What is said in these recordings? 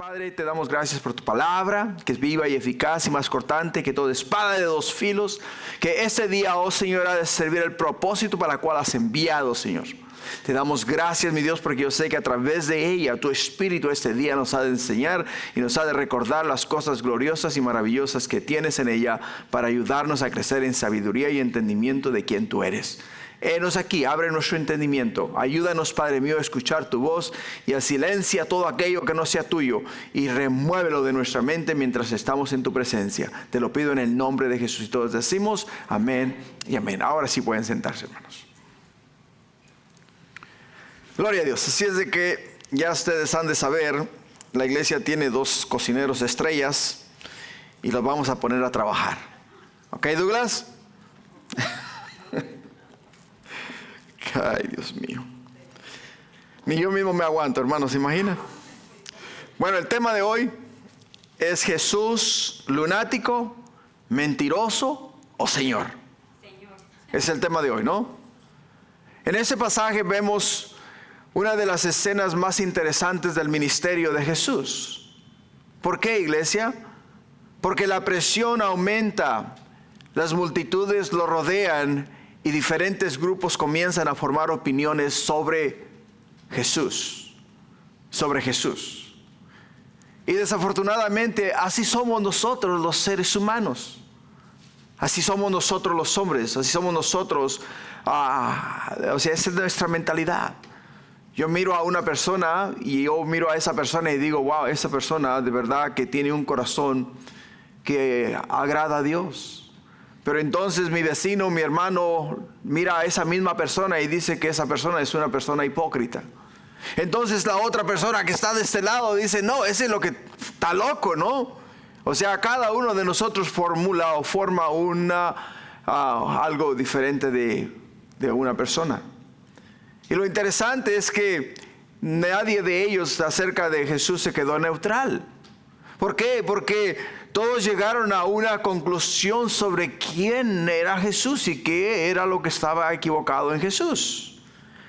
Padre, te damos gracias por tu palabra, que es viva y eficaz y más cortante que toda espada de dos filos, que este día, oh Señor, ha de servir el propósito para el cual has enviado, Señor. Te damos gracias, mi Dios, porque yo sé que a través de ella, tu Espíritu este día nos ha de enseñar y nos ha de recordar las cosas gloriosas y maravillosas que tienes en ella para ayudarnos a crecer en sabiduría y entendimiento de quién tú eres. Henos aquí, abre nuestro entendimiento. Ayúdanos, Padre mío, a escuchar tu voz y a silencia todo aquello que no sea tuyo y remuévelo de nuestra mente mientras estamos en tu presencia. Te lo pido en el nombre de Jesús y todos decimos amén y amén. Ahora sí pueden sentarse, hermanos. Gloria a Dios. Así es de que ya ustedes han de saber, la iglesia tiene 2 cocineros estrellas y los vamos a poner a trabajar. ¿Ok, Douglas? Ay, Dios mío. Ni yo mismo me aguanto, hermanos, ¿se imagina? Bueno, el tema de hoy es Jesús lunático, mentiroso o Señor. Es el tema de hoy, ¿no? En ese pasaje vemos una de las escenas más interesantes del ministerio de Jesús. ¿Por qué, iglesia? Porque la presión aumenta, las multitudes lo rodean y diferentes grupos comienzan a formar opiniones sobre Jesús. Y desafortunadamente así somos nosotros los seres humanos. Así somos nosotros los hombres, así somos nosotros. Esa es nuestra mentalidad. Yo miro a una persona y yo miro a esa persona y digo, wow, esa persona de verdad que tiene un corazón que agrada a Dios. Pero entonces mi vecino, mi hermano, mira a esa misma persona y dice que esa persona es una persona hipócrita. Entonces la otra persona que está de este lado dice, no, ese es lo que está loco, ¿no? O sea, cada uno de nosotros formula o forma algo diferente de una persona. Y lo interesante es que nadie de ellos acerca de Jesús se quedó neutral. ¿Por qué? Porque todos llegaron a una conclusión sobre quién era Jesús y qué era lo que estaba equivocado en Jesús.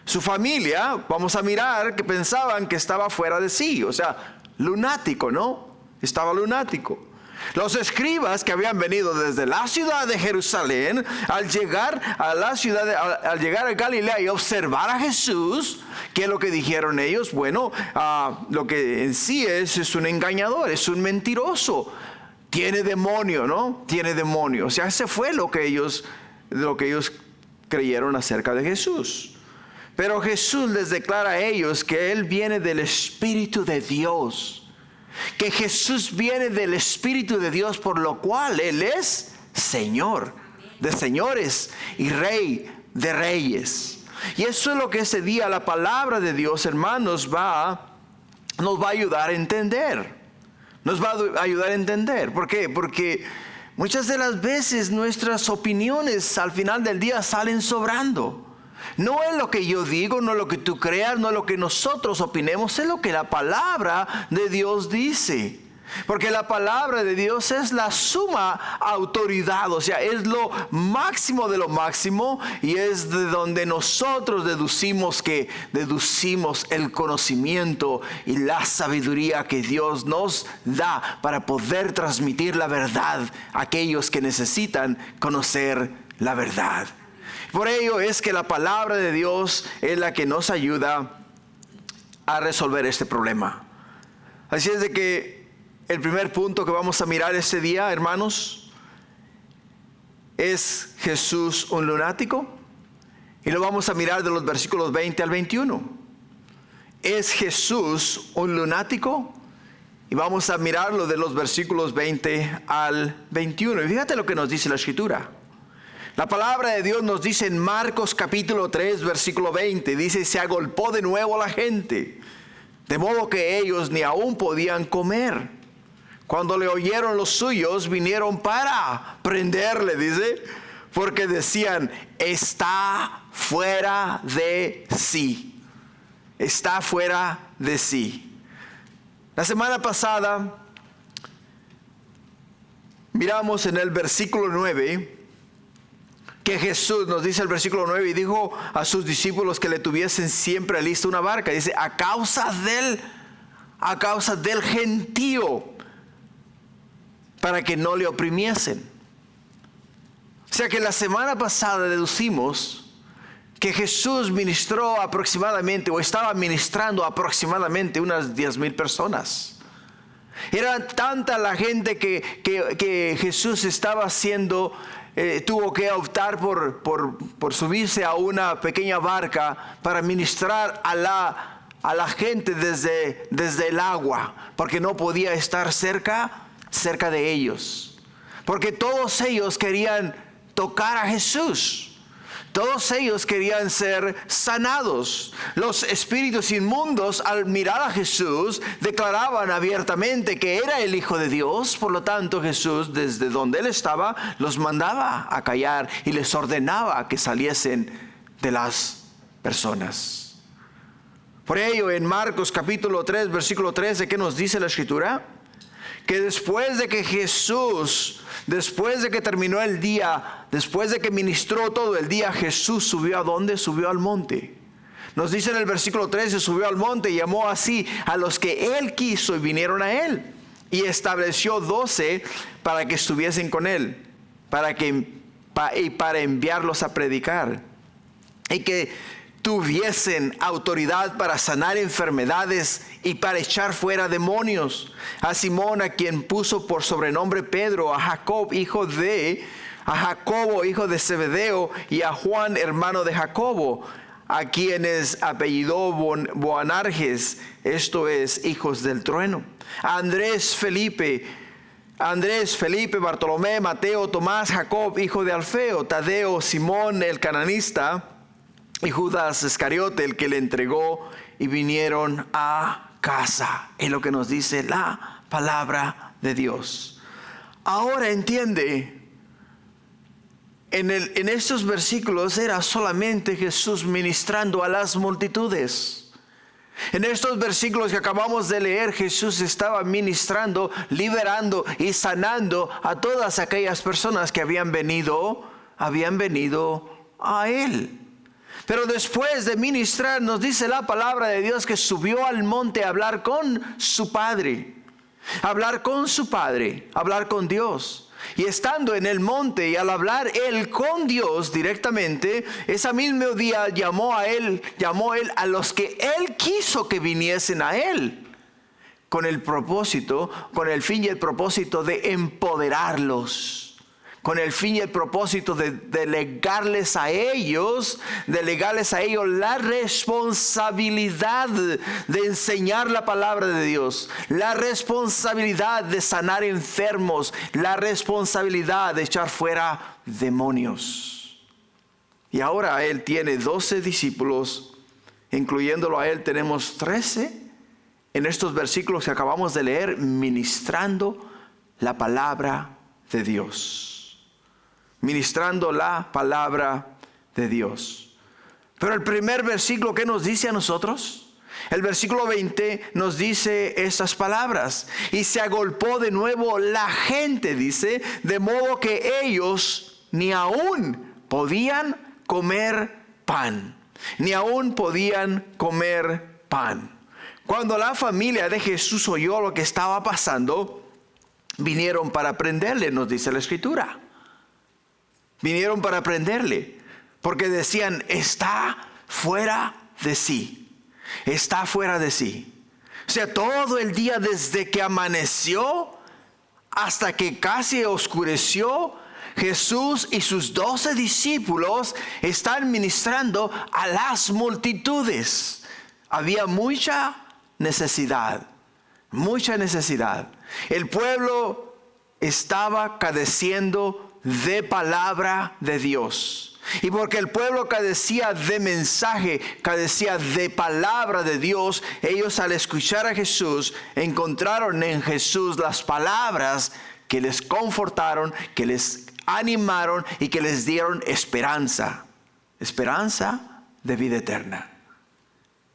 Su familia, vamos a mirar, que pensaban que estaba fuera de sí, o sea, lunático, ¿no? Estaba lunático. Los escribas que habían venido desde la ciudad de Jerusalén, al llegar a Galilea y observar a Jesús, ¿qué es lo que dijeron ellos? Bueno, lo que en sí es un engañador, es un mentiroso. Tiene demonio, ¿no? Tiene demonio. O sea, ese fue lo que ellos creyeron acerca de Jesús. Pero Jesús les declara a ellos que Él viene del Espíritu de Dios. Que Jesús viene del Espíritu de Dios, por lo cual Él es Señor de señores y Rey de reyes. Y eso es lo que ese día la palabra de Dios, hermanos, nos va a ayudar a entender. Nos va a ayudar a entender. ¿Por qué? Porque muchas de las veces nuestras opiniones al final del día salen sobrando. No es lo que yo digo, no es lo que tú creas, no es lo que nosotros opinemos, es lo que la palabra de Dios dice. Porque la palabra de Dios es la suma autoridad, o sea, es lo máximo de lo máximo y es de donde nosotros deducimos el conocimiento y la sabiduría que Dios nos da para poder transmitir la verdad a aquellos que necesitan conocer la verdad. Por ello es que la palabra de Dios es la que nos ayuda a resolver este problema. Así es de que el primer punto que vamos a mirar este día, hermanos, ¿es Jesús un lunático? Y lo vamos a mirar de los versículos 20 al 21. ¿Es Jesús un lunático? Y vamos a mirarlo de los versículos 20 al 21. Y fíjate lo que nos dice la Escritura. La palabra de Dios nos dice en Marcos capítulo 3 versículo 20, dice, se agolpó de nuevo la gente, de modo que ellos ni aún podían comer. Cuando le oyeron los suyos, vinieron para prenderle, dice, porque decían, está fuera de sí. Está fuera de sí. La semana pasada miramos en el versículo 9 que Jesús, nos dice el versículo 9, y dijo a sus discípulos que le tuviesen siempre lista una barca. Dice, a causa del a causa del gentío, para que no le oprimiesen. O sea que la semana pasada deducimos que Jesús ministró aproximadamente, o estaba ministrando aproximadamente unas 10,000 personas. Era tanta la gente que Jesús estaba haciendo, tuvo que optar por subirse a una pequeña barca para ministrar a la gente desde el agua, porque no podía estar cerca de ellos. Porque todos ellos querían tocar a Jesús. Todos ellos querían ser sanados. Los espíritus inmundos, al mirar a Jesús, declaraban abiertamente que era el Hijo de Dios. Por lo tanto, Jesús, desde donde él estaba, los mandaba a callar y les ordenaba que saliesen de las personas. Por ello, en Marcos capítulo 3, versículo 13, ¿qué nos dice la Escritura? Que después de que Jesús, después de que terminó el día, después de que ministró todo el día, Jesús subió ¿a dónde? Subió al monte. Nos dice en el versículo 13, subió al monte y llamó así a los que él quiso y vinieron a él. Y estableció 12 para que estuviesen con él, para enviarlos a predicar. Y que tuviesen autoridad para sanar enfermedades y para echar fuera demonios. A Simón, a quien puso por sobrenombre Pedro, a Jacobo hijo de Zebedeo, y a Juan hermano de Jacobo, a quienes apellidó Boanerges, esto es, hijos del trueno. A Andrés, Felipe, Bartolomé, Mateo, Tomás, Jacob hijo de Alfeo, Tadeo, Simón el cananista, y Judas Iscariote, el que le entregó, y vinieron a casa. Es lo que nos dice la palabra de Dios. Ahora entiende, en estos versículos era solamente Jesús ministrando a las multitudes. En estos versículos que acabamos de leer, Jesús estaba ministrando, liberando y sanando a todas aquellas personas que habían venido a él. Pero después de ministrar, nos dice la palabra de Dios que subió al monte a hablar con su Padre. Hablar con su Padre, hablar con Dios. Y estando en el monte y al hablar él con Dios directamente, ese mismo día llamó él a los que él quiso que viniesen a él. Con el fin y el propósito de empoderarlos. Con el fin y el propósito de delegarles a ellos la responsabilidad de enseñar la palabra de Dios, la responsabilidad de sanar enfermos, la responsabilidad de echar fuera demonios. Y ahora él tiene 12 discípulos, incluyéndolo a él tenemos 13 en estos versículos que acabamos de leer, ministrando la palabra de Dios. Ministrando la palabra de Dios. Pero el primer versículo, ¿qué nos dice a nosotros? El versículo 20 nos dice estas palabras. Y se agolpó de nuevo la gente, dice, de modo que ellos ni aún podían comer pan. Ni aún podían comer pan. Cuando la familia de Jesús oyó lo que estaba pasando, vinieron para prenderle, nos dice la Escritura. Vinieron para prenderle, porque decían, está fuera de sí. Está fuera de sí. O sea, todo el día desde que amaneció hasta que casi oscureció, Jesús y sus 12 discípulos están ministrando a las multitudes. Había mucha necesidad. El pueblo estaba careciendo de palabra de Dios. Y porque el pueblo carecía de mensaje, carecía de palabra de Dios, ellos al escuchar a Jesús encontraron en Jesús las palabras que les confortaron, que les animaron y que les dieron esperanza de vida eterna.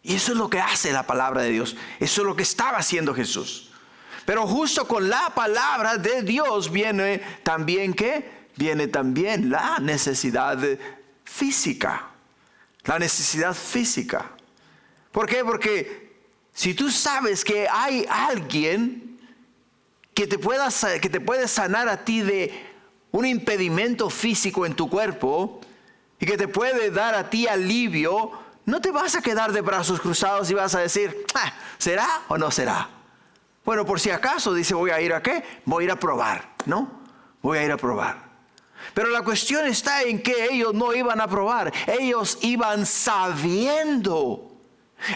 Y eso es lo que hace la palabra de Dios. Eso es lo que estaba haciendo Jesús. Pero justo con la palabra de Dios viene también la necesidad física. La necesidad física. ¿Por qué? Porque Si tú sabes que hay alguien que te puede sanar a ti de un impedimento físico en tu cuerpo y que te puede dar a ti alivio, no te vas a quedar de brazos cruzados y vas a decir, ¿será o no será? Bueno, por si acaso, dice, ¿voy a ir a qué? Voy a ir a probar, ¿no? Voy a ir a probar. Pero la cuestión está en que ellos no iban a probar. Ellos iban sabiendo.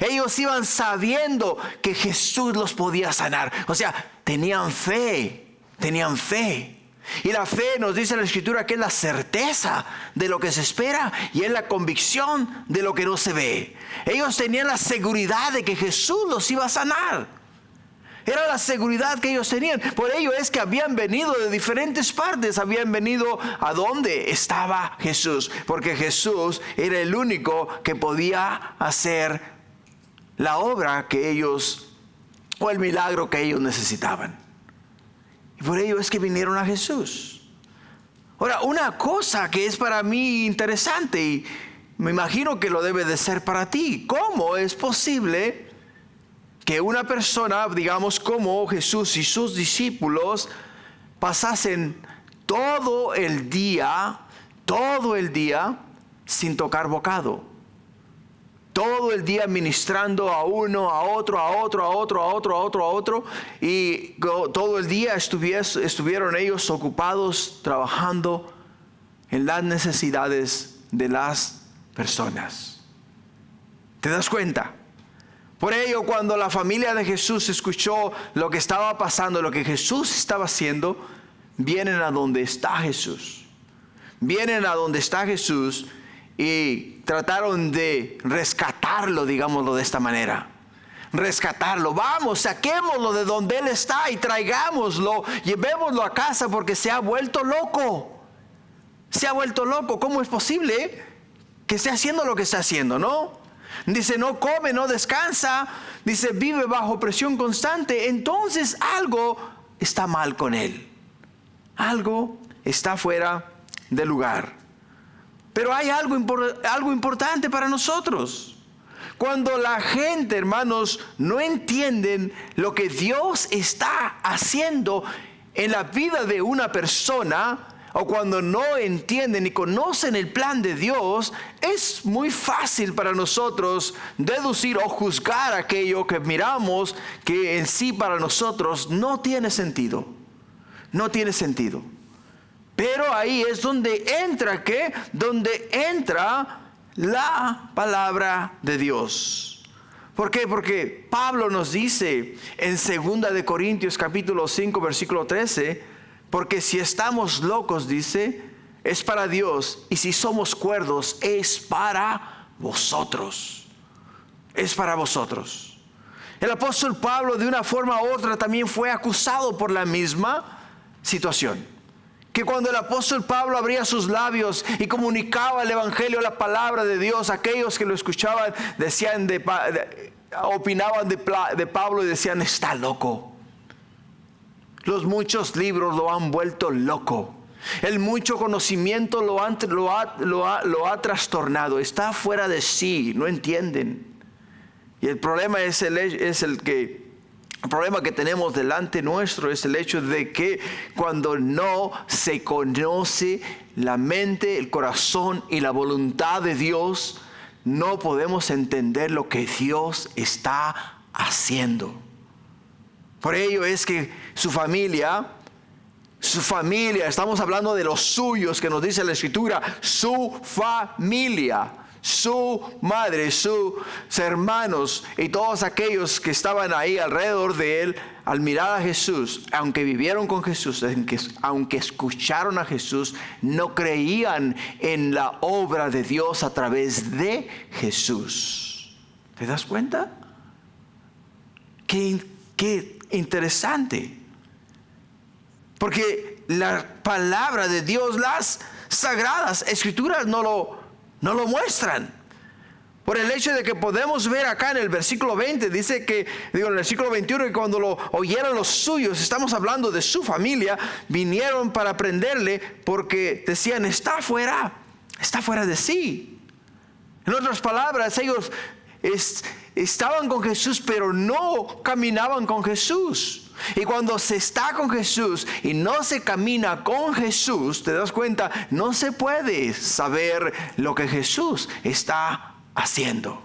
Ellos iban sabiendo que Jesús los podía sanar. O sea, tenían fe. Tenían fe. Y la fe nos dice en la Escritura que es la certeza de lo que se espera y es la convicción de lo que no se ve. Ellos tenían la seguridad de que Jesús los iba a sanar. Era la seguridad que ellos tenían. Por ello es que habían venido de diferentes partes. Habían venido a donde estaba Jesús. Porque Jesús era el único que podía hacer la obra que ellos, o el milagro que ellos necesitaban. Y por ello es que vinieron a Jesús. Ahora, una cosa que es para mí interesante, y me imagino que lo debe de ser para ti. ¿Cómo es posible que una persona, digamos como Jesús y sus discípulos, pasasen todo el día sin tocar bocado? Todo el día ministrando a uno, a otro, y todo el día estuvieron ellos ocupados trabajando en las necesidades de las personas. ¿Te das cuenta? Por ello, cuando la familia de Jesús escuchó lo que estaba pasando, lo que Jesús estaba haciendo, vienen a donde está Jesús. Vienen a donde está Jesús y trataron de rescatarlo, digámoslo de esta manera. Rescatarlo. Vamos, saquémoslo de donde Él está y traigámoslo, llevémoslo a casa porque se ha vuelto loco. Se ha vuelto loco. ¿Cómo es posible que esté haciendo lo que está haciendo, no? Dice, no come, no descansa. Dice, vive bajo presión constante. Entonces algo está mal con él. Algo está fuera de lugar. Pero hay algo importante para nosotros. Cuando la gente, hermanos, no entienden lo que Dios está haciendo en la vida de una persona, o cuando no entienden ni conocen el plan de Dios, es muy fácil para nosotros deducir o juzgar aquello que miramos que en sí para nosotros no tiene sentido. No tiene sentido. Pero ahí es donde entra, ¿qué? Donde entra la palabra de Dios. ¿Por qué? Porque Pablo nos dice en 2 de Corintios capítulo 5 versículo 13, porque si estamos locos, dice, es para Dios, y si somos cuerdos, es para vosotros. Es para vosotros. El apóstol Pablo, de una forma u otra, también fue acusado por la misma situación. Que cuando el apóstol Pablo abría sus labios y comunicaba el evangelio, la palabra de Dios, aquellos que lo escuchaban opinaban de Pablo y decían, está loco. Los muchos libros lo han vuelto loco. El mucho conocimiento lo ha trastornado. Está fuera de sí, no entienden. Y el problema el problema que tenemos delante nuestro es el hecho de que cuando no se conoce la mente, el corazón y la voluntad de Dios, no podemos entender lo que Dios está haciendo. Por ello es que su familia, estamos hablando de los suyos que nos dice la Escritura, su familia, su madre, sus hermanos y todos aquellos que estaban ahí alrededor de él, al mirar a Jesús, aunque vivieron con Jesús, aunque escucharon a Jesús, no creían en la obra de Dios a través de Jesús. ¿Te das cuenta? Qué interesante. Porque la palabra de Dios, las sagradas escrituras no lo muestran. Por el hecho de que podemos ver acá en el versículo 20, dice que, en el versículo 21, que cuando lo oyeron los suyos, estamos hablando de su familia, vinieron para prenderle porque decían, está fuera de sí. En otras palabras, ellos estaban con Jesús, pero no caminaban con Jesús. Y cuando se está con Jesús y no se camina con Jesús, te das cuenta, no se puede saber lo que Jesús está haciendo.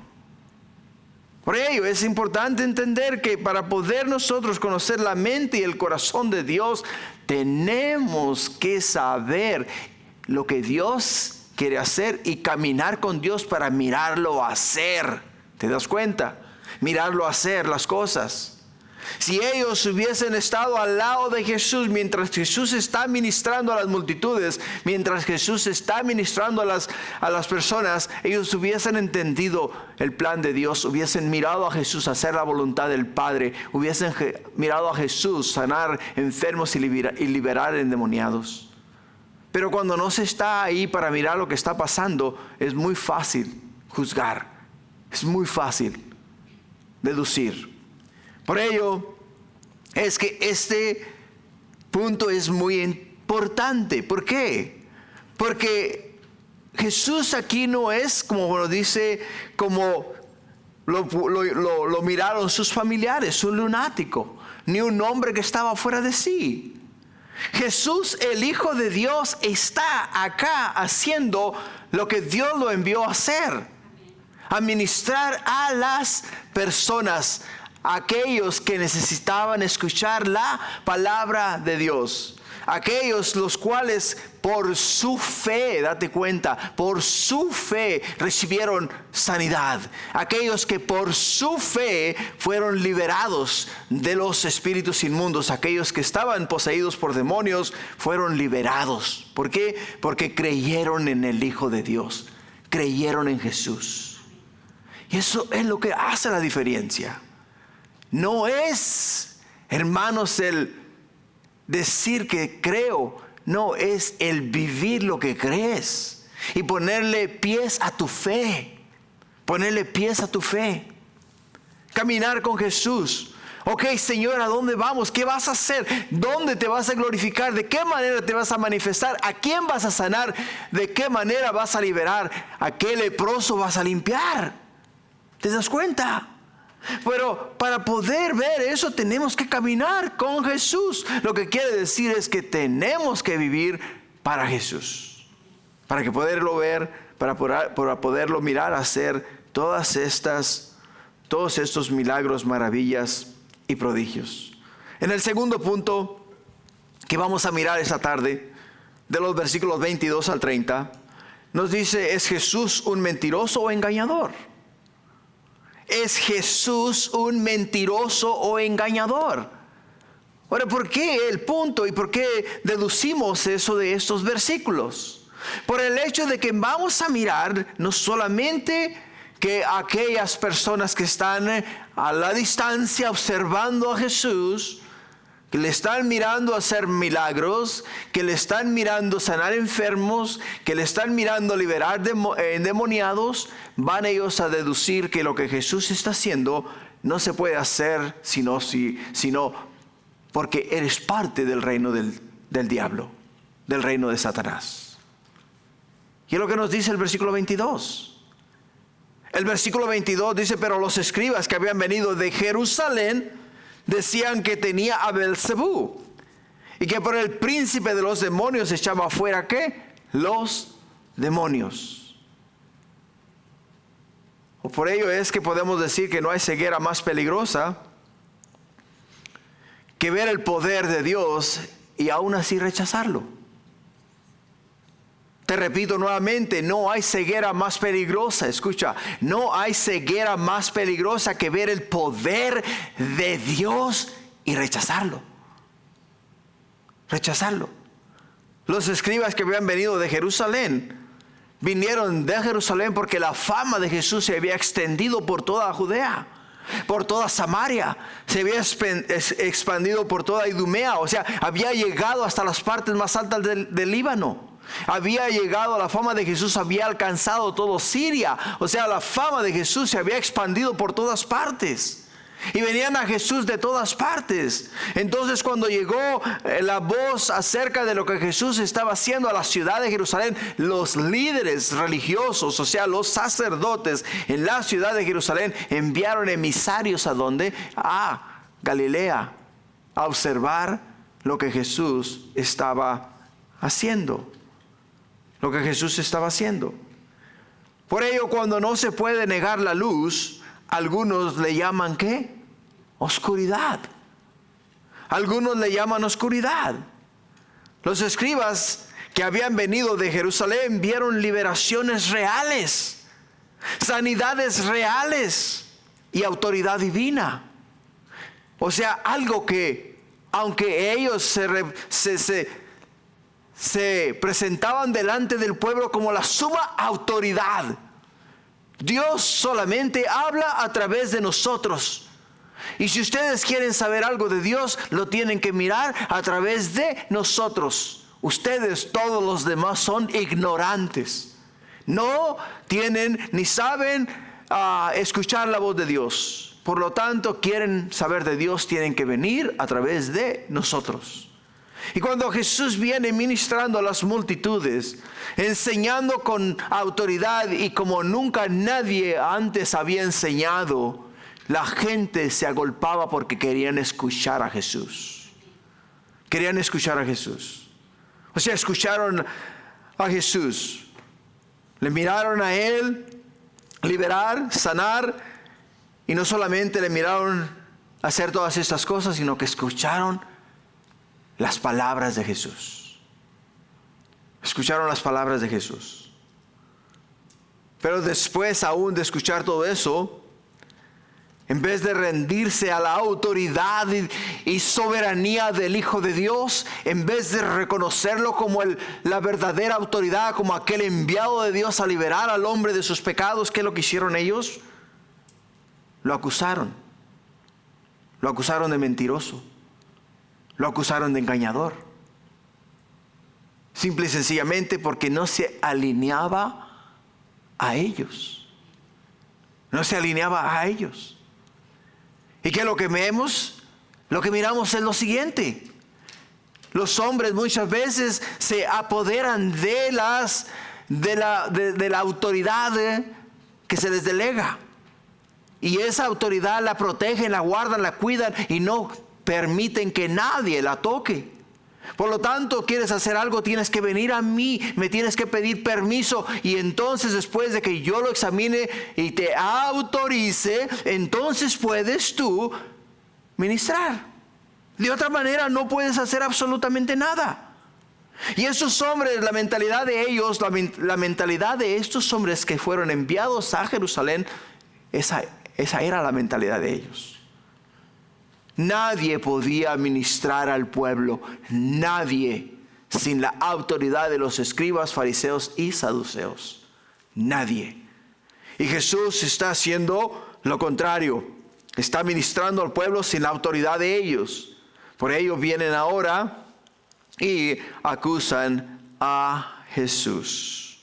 Por ello es importante entender que para poder nosotros conocer la mente y el corazón de Dios, tenemos que saber lo que Dios quiere hacer y caminar con Dios para mirarlo hacer. ¿Te das cuenta? Mirarlo hacer las cosas. Si ellos hubiesen estado al lado de Jesús mientras Jesús está ministrando a las multitudes, mientras Jesús está ministrando a las personas, ellos hubiesen entendido el plan de Dios, hubiesen mirado a Jesús hacer la voluntad del Padre, hubiesen mirado a Jesús sanar enfermos y liberar endemoniados. Pero cuando no se está ahí para mirar lo que está pasando, es muy fácil juzgar, es muy fácil deducir. Por ello es que este punto es muy importante. ¿Por qué? Porque Jesús aquí no es, como lo dice, como lo miraron sus familiares, un lunático, ni un hombre que estaba fuera de sí. Jesús, el Hijo de Dios, está acá haciendo lo que Dios lo envió a hacer, a ministrar a las personas, aquellos que necesitaban escuchar la palabra de Dios, aquellos los cuales por su fe, date cuenta, por su fe recibieron sanidad, aquellos que por su fe fueron liberados de los espíritus inmundos, aquellos que estaban poseídos por demonios fueron liberados. ¿Por qué? Porque creyeron en el Hijo de Dios, creyeron en Jesús. Y eso es lo que hace la diferencia. No es, hermanos, el decir que creo, no, es el vivir lo que crees y ponerle pies a tu fe, ponerle pies a tu fe, caminar con Jesús. Ok, Señor, ¿a dónde vamos? ¿Qué vas a hacer? ¿Dónde te vas a glorificar? ¿De qué manera te vas a manifestar? ¿A quién vas a sanar? ¿De qué manera vas a liberar? ¿A qué leproso vas a limpiar? ¿Te das cuenta? Pero para poder ver eso tenemos que caminar con Jesús. Lo que quiere decir es que tenemos que vivir para Jesús, para que poderlo ver, para poderlo mirar, hacer todos estos milagros, maravillas y prodigios. En el segundo punto que vamos a mirar esta tarde, de los versículos 22 al 30, nos dice: ¿es Jesús un mentiroso o engañador? ¿Es Jesús un mentiroso o engañador? Ahora, ¿por qué el punto y por qué deducimos eso de estos versículos? Por el hecho de que vamos a mirar no solamente que aquellas personas que están a la distancia observando a Jesús, que le están mirando hacer milagros, que le están mirando sanar enfermos, que le están mirando liberar endemoniados, van ellos a deducir que lo que Jesús está haciendo no se puede hacer sino porque eres parte del reino del diablo, del reino de Satanás. Y es lo que nos dice el versículo 22. El versículo 22 dice: pero los escribas que habían venido de Jerusalén decían que tenía a Beelzebú y que por el príncipe de los demonios echaba afuera ¿qué? Los demonios. O por ello es que podemos decir que no hay ceguera más peligrosa que ver el poder de Dios y aún así rechazarlo. Te repito nuevamente, no hay ceguera más peligrosa, escucha, no hay ceguera más peligrosa que ver el poder de Dios y rechazarlo. Rechazarlo. Los escribas que habían venido de Jerusalén, vinieron de Jerusalén porque la fama de Jesús se había extendido por toda Judea, por toda Samaria, se había expandido por toda Idumea, o sea, había llegado hasta las partes más altas del Líbano. Había llegado, la fama de Jesús había alcanzado todo Siria. O sea, la fama de Jesús se había expandido por todas partes. Y venían a Jesús de todas partes. Entonces cuando llegó la voz acerca de lo que Jesús estaba haciendo a la ciudad de Jerusalén, los líderes religiosos, o sea, los sacerdotes en la ciudad de Jerusalén, enviaron emisarios a donde? A Galilea, a observar lo que Jesús estaba haciendo. Lo que Jesús estaba haciendo. Por ello, cuando no se puede negar la luz, algunos le llaman ¿qué? Oscuridad. Algunos le llaman oscuridad. Los escribas que habían venido de Jerusalén vieron liberaciones reales, sanidades reales y autoridad divina. O sea, algo que, aunque ellos se presentaban delante del pueblo como la suma autoridad, Dios solamente habla a través de nosotros. Y si ustedes quieren saber algo de Dios, lo tienen que mirar a través de nosotros. Ustedes, todos los demás, son ignorantes. No tienen ni saben escuchar la voz de Dios. Por lo tanto, quieren saber de Dios, tienen que venir a través de nosotros. Y cuando Jesús viene ministrando a las multitudes, enseñando con autoridad y como nunca nadie antes había enseñado, la gente se agolpaba porque querían escuchar a Jesús. Querían escuchar a Jesús. O sea, escucharon a Jesús. Le miraron a Él liberar, sanar, y no solamente le miraron hacer todas estas cosas, sino que escucharon las palabras de Jesús. Escucharon las palabras de Jesús. Pero después aún de escuchar todo eso, en vez de rendirse a la autoridad y soberanía del Hijo de Dios, en vez de reconocerlo como la verdadera autoridad, como aquel enviado de Dios a liberar al hombre de sus pecados, ¿qué es lo que hicieron ellos? Lo acusaron. Lo acusaron de mentiroso. Lo acusaron de engañador. Simple y sencillamente porque no se alineaba a ellos. No se alineaba a ellos. ¿Y qué es lo que vemos? Lo que miramos es lo siguiente. Los hombres muchas veces se apoderan de la autoridad que se les delega. Y esa autoridad la protegen, la guardan, la cuidan y no permiten que nadie la toque. Por lo tanto, quieres hacer algo, tienes que venir a mí, me tienes que pedir permiso, y entonces después de que yo lo examine y te autorice, entonces puedes tú ministrar. De otra manera no puedes hacer absolutamente nada. Y esos hombres, la mentalidad de ellos, la mentalidad de estos hombres que fueron enviados a Jerusalén, esa era la mentalidad de ellos. Nadie podía ministrar al pueblo, nadie, sin la autoridad de los escribas, fariseos y saduceos. Nadie. Y Jesús está haciendo lo contrario. Está ministrando al pueblo sin la autoridad de ellos. Por ello vienen ahora y acusan a Jesús.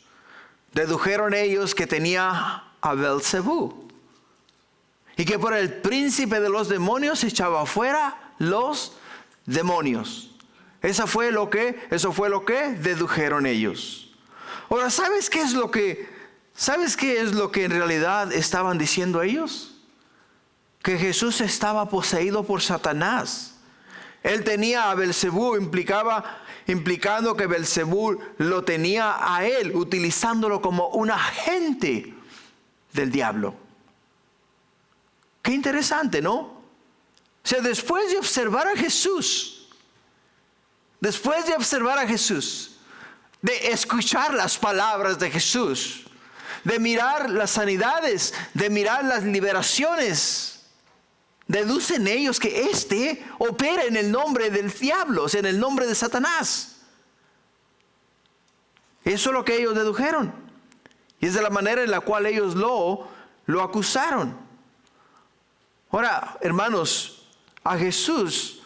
Dedujeron ellos que tenía a Beelzebú. Y que por el príncipe de los demonios echaba afuera los demonios. Eso fue lo que dedujeron ellos. Ahora, ¿sabes qué es lo que en realidad estaban diciendo ellos? Que Jesús estaba poseído por Satanás. Él tenía a Beelzebú, implicando que Beelzebú lo tenía a él, utilizándolo como un agente del diablo. Qué interesante, ¿no? O sea, después de observar a Jesús, de escuchar las palabras de Jesús, de mirar las sanidades, de mirar las liberaciones, deducen ellos que éste opera en el nombre del diablo, o sea, en el nombre de Satanás. Eso es lo que ellos dedujeron. Y es de la manera en la cual ellos lo acusaron. Ahora, hermanos, a Jesús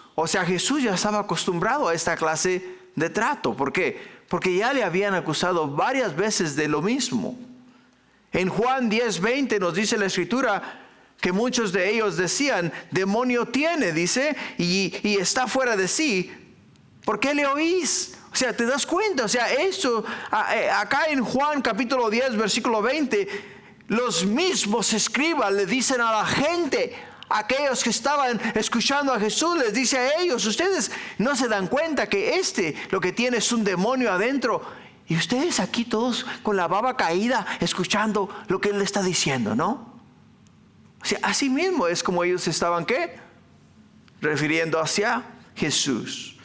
ya estaba acostumbrado a esta clase de trato. ¿Por qué? Porque ya le habían acusado varias veces de lo mismo. En Juan 10:20 nos dice la Escritura que muchos de ellos decían, demonio tiene, dice, y está fuera de sí. ¿Por qué le oís? O sea, ¿te das cuenta? O sea, esto, acá en Juan capítulo 10, versículo 20, los mismos escribas le dicen a la gente, aquellos que estaban escuchando a Jesús, les dice a ellos, ustedes no se dan cuenta que lo que tiene es un demonio adentro. Y ustedes aquí todos con la baba caída, escuchando lo que él le está diciendo, ¿no? O sea, así mismo es como ellos estaban, ¿qué? Refiriendo hacia Jesús.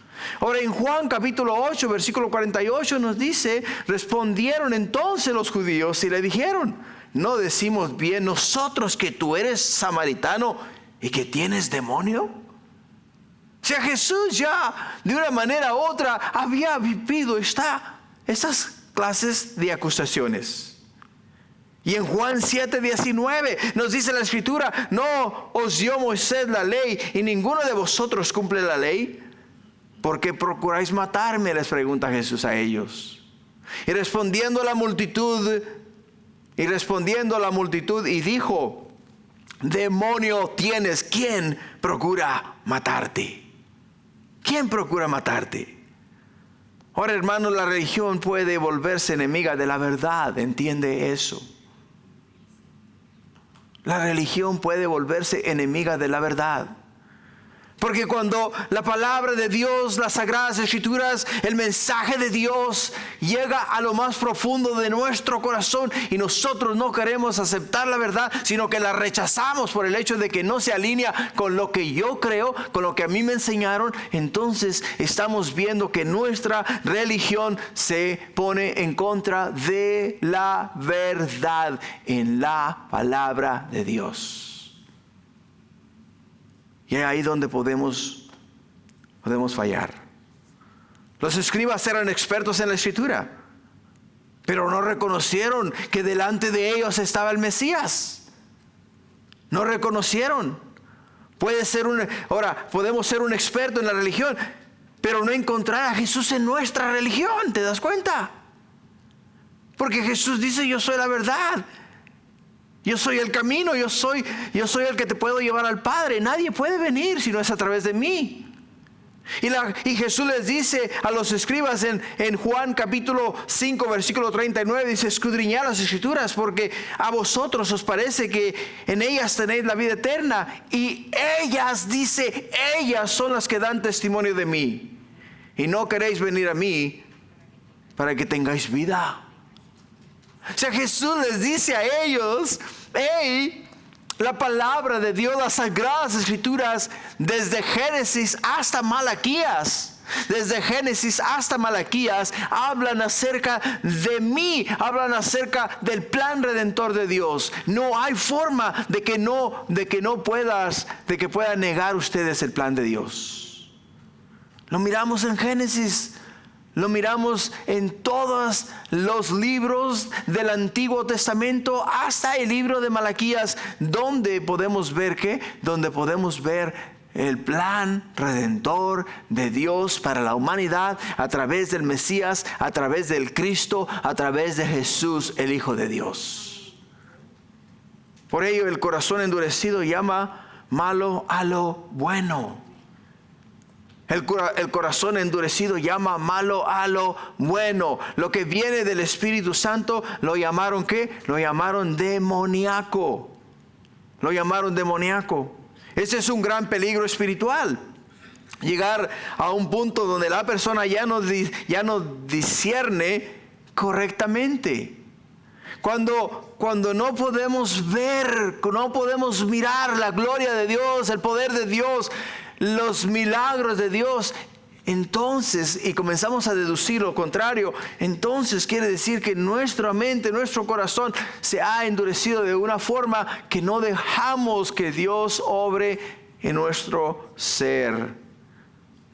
Ahora en Juan capítulo 8, versículo 48 nos dice, respondieron entonces los judíos y le dijeron, ¿no decimos bien nosotros que tú eres samaritano y que tienes demonio? O sea, Jesús ya de una manera u otra había vivido esas clases de acusaciones. Y en Juan 7:19 nos dice la Escritura, no os dio Moisés la ley y ninguno de vosotros cumple la ley. ¿Por qué procuráis matarme?, les pregunta Jesús a ellos. Y respondiendo la multitud y dijo, demonio tienes, ¿quién procura matarte? ¿Quién procura matarte? Ahora, hermanos, la religión puede volverse enemiga de la verdad, ¿entiende eso? La religión puede volverse enemiga de la verdad. Porque cuando la palabra de Dios, las sagradas escrituras, el mensaje de Dios llega a lo más profundo de nuestro corazón y nosotros no queremos aceptar la verdad, sino que la rechazamos por el hecho de que no se alinea con lo que yo creo, con lo que a mí me enseñaron, entonces estamos viendo que nuestra religión se pone en contra de la verdad en la palabra de Dios. Y es ahí donde podemos fallar. Los escribas eran expertos en la escritura, pero no reconocieron que delante de ellos estaba el Mesías. No reconocieron. Podemos ser un experto en la religión, pero no encontrar a Jesús en nuestra religión. ¿Te das cuenta? Porque Jesús dice, yo soy la verdad. Yo soy el camino, yo soy el que te puedo llevar al Padre. Nadie puede venir si no es a través de mí. Y Jesús les dice a los escribas en Juan capítulo 5, versículo 39, dice, escudriñad las escrituras porque a vosotros os parece que en ellas tenéis la vida eterna. Y ellas, dice, ellas son las que dan testimonio de mí. Y no queréis venir a mí para que tengáis vida. O sea, Jesús les dice a ellos, hey, la palabra de Dios, las sagradas escrituras, desde Génesis hasta Malaquías, hablan acerca de mí, hablan acerca del plan redentor de Dios. No hay forma de que puedan negar ustedes el plan de Dios. Lo miramos en Génesis. Lo miramos en todos los libros del Antiguo Testamento hasta el libro de Malaquías, donde podemos ver donde podemos ver el plan redentor de Dios para la humanidad a través del Mesías, a través del Cristo, a través de Jesús, el Hijo de Dios. Por ello el corazón endurecido llama malo a lo bueno. El corazón endurecido llama malo a lo bueno. Lo que viene del Espíritu Santo lo llamaron ¿qué? Lo llamaron demoníaco. Ese es un gran peligro espiritual. Llegar a un punto donde la persona ya no discierne correctamente. Cuando no podemos ver, no podemos mirar la gloria de Dios, el poder de Dios, los milagros de Dios, entonces, y comenzamos a deducir lo contrario, entonces quiere decir que nuestra mente, nuestro corazón se ha endurecido de una forma que no dejamos que Dios obre en nuestro ser.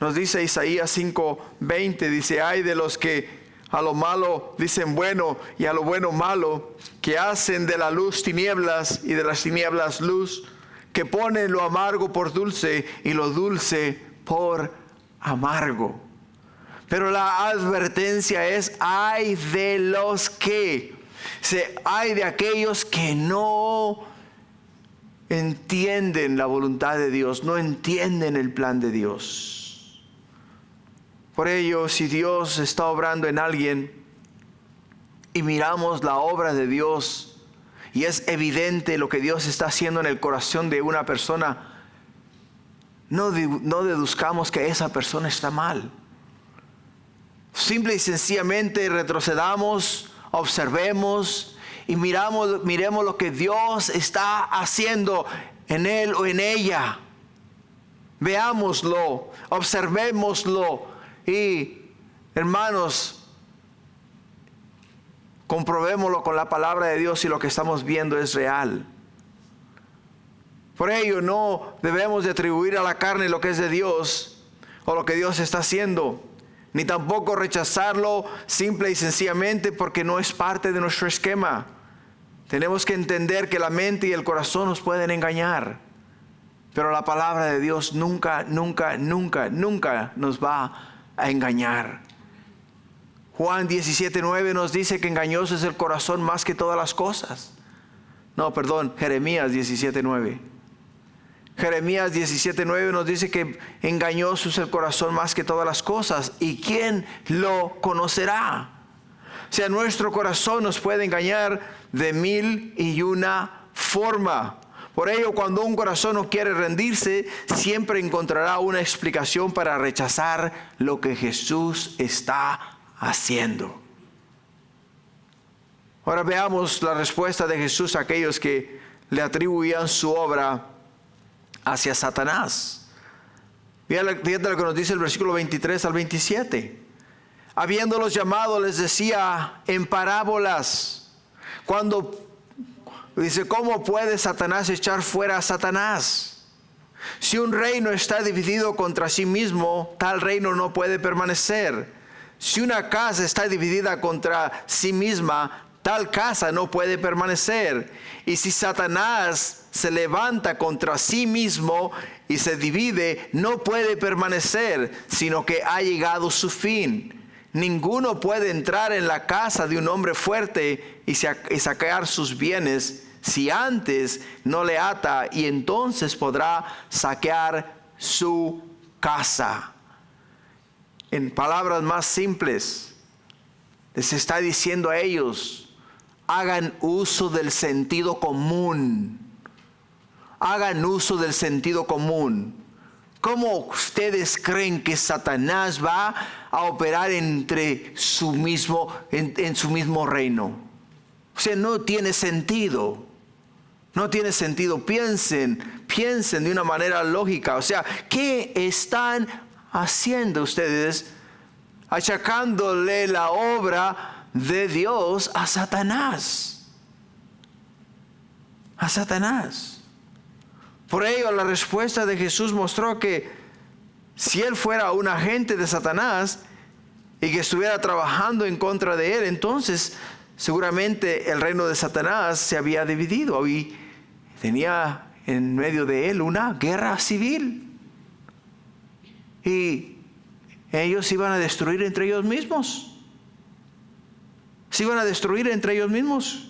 Nos dice Isaías 5:20, dice, ay de los que a lo malo dicen bueno y a lo bueno malo, que hacen de la luz tinieblas y de las tinieblas luz, que ponen lo amargo por dulce y lo dulce por amargo. Pero la advertencia es, ay de los que, hay de aquellos que no entienden la voluntad de Dios, no entienden el plan de Dios. Por ello, si Dios está obrando en alguien y miramos la obra de Dios y es evidente lo que Dios está haciendo en el corazón de una persona, no deduzcamos que esa persona está mal. Simple y sencillamente retrocedamos, observemos y miremos lo que Dios está haciendo en él o en ella. Veámoslo, observémoslo y, hermanos, comprobémoslo con la palabra de Dios si lo que estamos viendo es real. Por ello no debemos de atribuir a la carne lo que es de Dios o lo que Dios está haciendo, ni tampoco rechazarlo simple y sencillamente porque no es parte de nuestro esquema. Tenemos que entender que la mente y el corazón nos pueden engañar, pero la palabra de Dios nunca nos va a engañar. Juan 17:9 nos dice que engañoso es el corazón más que todas las cosas. Jeremías 17:9. Jeremías 17:9 nos dice que engañoso es el corazón más que todas las cosas. ¿Y quién lo conocerá? O sea, nuestro corazón nos puede engañar de 1001 forma. Por ello, cuando un corazón no quiere rendirse, siempre encontrará una explicación para rechazar lo que Jesús está haciendo. Ahora veamos la respuesta de Jesús a aquellos que le atribuían su obra hacia Satanás. Fíjate lo que nos dice el versículo 23 al 27. Habiéndolos llamado, les decía en parábolas. Dice, ¿cómo puede Satanás echar fuera a Satanás? Si un reino está dividido contra sí mismo, tal reino no puede permanecer. Si una casa está dividida contra sí misma, tal casa no puede permanecer. Y si Satanás se levanta contra sí mismo y se divide, no puede permanecer, sino que ha llegado su fin. Ninguno puede entrar en la casa de un hombre fuerte y saquear sus bienes si antes no le ata, y entonces podrá saquear su casa. En palabras más simples, les está diciendo a ellos: hagan uso del sentido común. Hagan uso del sentido común. ¿Cómo ustedes creen que Satanás va a operar en su mismo reino? O sea, no tiene sentido. No tiene sentido. Piensen de una manera lógica. O sea, ¿qué están haciendo ustedes achacándole la obra de Dios a Satanás? A Satanás. Por ello, la respuesta de Jesús mostró que si él fuera un agente de Satanás y que estuviera trabajando en contra de él, entonces seguramente el reino de Satanás se había dividido y tenía en medio de él una guerra civil. Y ellos iban a destruir entre ellos mismos. Se iban a destruir entre ellos mismos.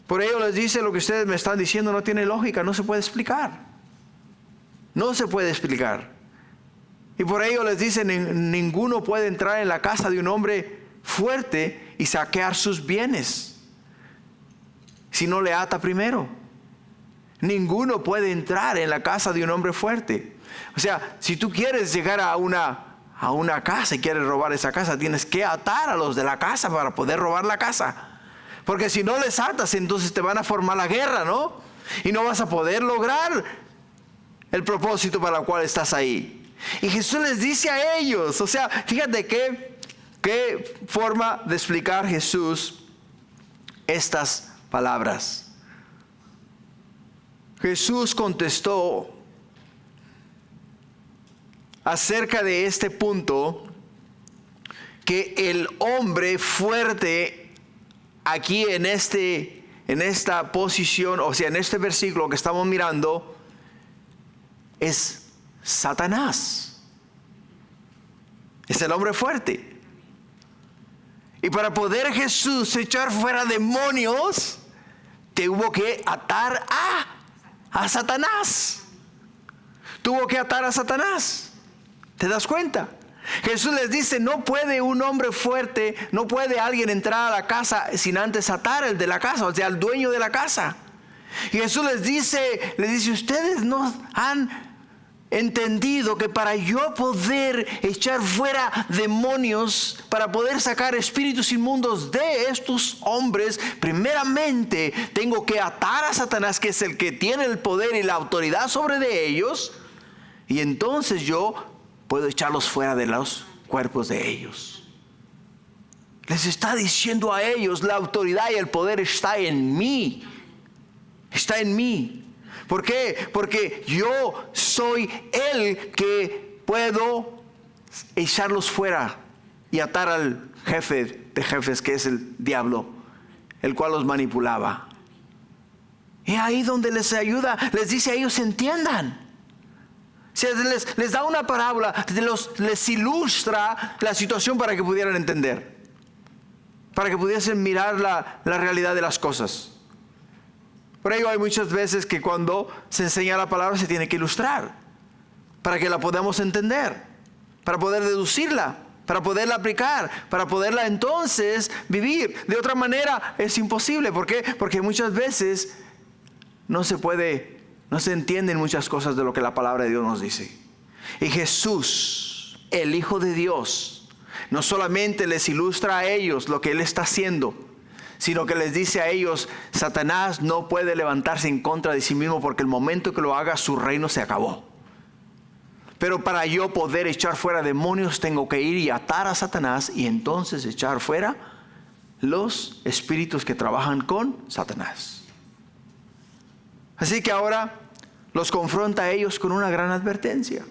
Por ello les dice: lo que ustedes me están diciendo no tiene lógica, no se puede explicar. No se puede explicar. Y por ello les dice: ninguno puede entrar en la casa de un hombre fuerte y saquear sus bienes si no le ata primero. Ninguno puede entrar en la casa de un hombre fuerte. O sea, si tú quieres llegar a una casa y quieres robar esa casa, tienes que atar a los de la casa para poder robar la casa. Porque si no les atas, entonces te van a formar la guerra, ¿no? Y no vas a poder lograr el propósito para el cual estás ahí. Y Jesús les dice a ellos, o sea, fíjate qué forma de explicar Jesús estas palabras. Jesús contestó acerca de este punto que el hombre fuerte aquí en esta posición, o sea, en este versículo que estamos mirando, es Satanás. Es el hombre fuerte. Y para poder Jesús echar fuera demonios, tuvo que atar a Satanás. Tuvo que atar a Satanás. ¿Te das cuenta? Jesús les dice, no puede un hombre fuerte, no puede alguien entrar a la casa sin antes atar al de la casa, o sea, al dueño de la casa. Y Jesús les dice, ustedes no han entendido que para yo poder echar fuera demonios, para poder sacar espíritus inmundos de estos hombres, primeramente tengo que atar a Satanás, que es el que tiene el poder y la autoridad sobre de ellos, y entonces yo puedo echarlos fuera de los cuerpos de ellos. Les está diciendo a ellos, la autoridad y el poder está en mí. Está en mí. ¿Por qué? Porque yo soy el que puedo echarlos fuera y atar al jefe de jefes, que es el diablo, el cual los manipulaba. Y ahí donde les ayuda, les dice a ellos entiendan. O sea, les da una parábola, les ilustra la situación para que pudieran entender, para que pudiesen mirar la realidad de las cosas. Por ello hay muchas veces que cuando se enseña la palabra se tiene que ilustrar, para que la podamos entender, para poder deducirla, para poderla aplicar, para poderla entonces vivir. De otra manera es imposible. ¿Por qué? Porque muchas veces no se entienden muchas cosas de lo que la palabra de Dios nos dice. Y Jesús, el Hijo de Dios, no solamente les ilustra a ellos lo que Él está haciendo, sino que les dice a ellos, Satanás no puede levantarse en contra de sí mismo, porque el momento que lo haga, su reino se acabó. Pero para yo poder echar fuera demonios, tengo que ir y atar a Satanás, y entonces echar fuera los espíritus que trabajan con Satanás. Así que ahora los confronta a ellos con una gran advertencia,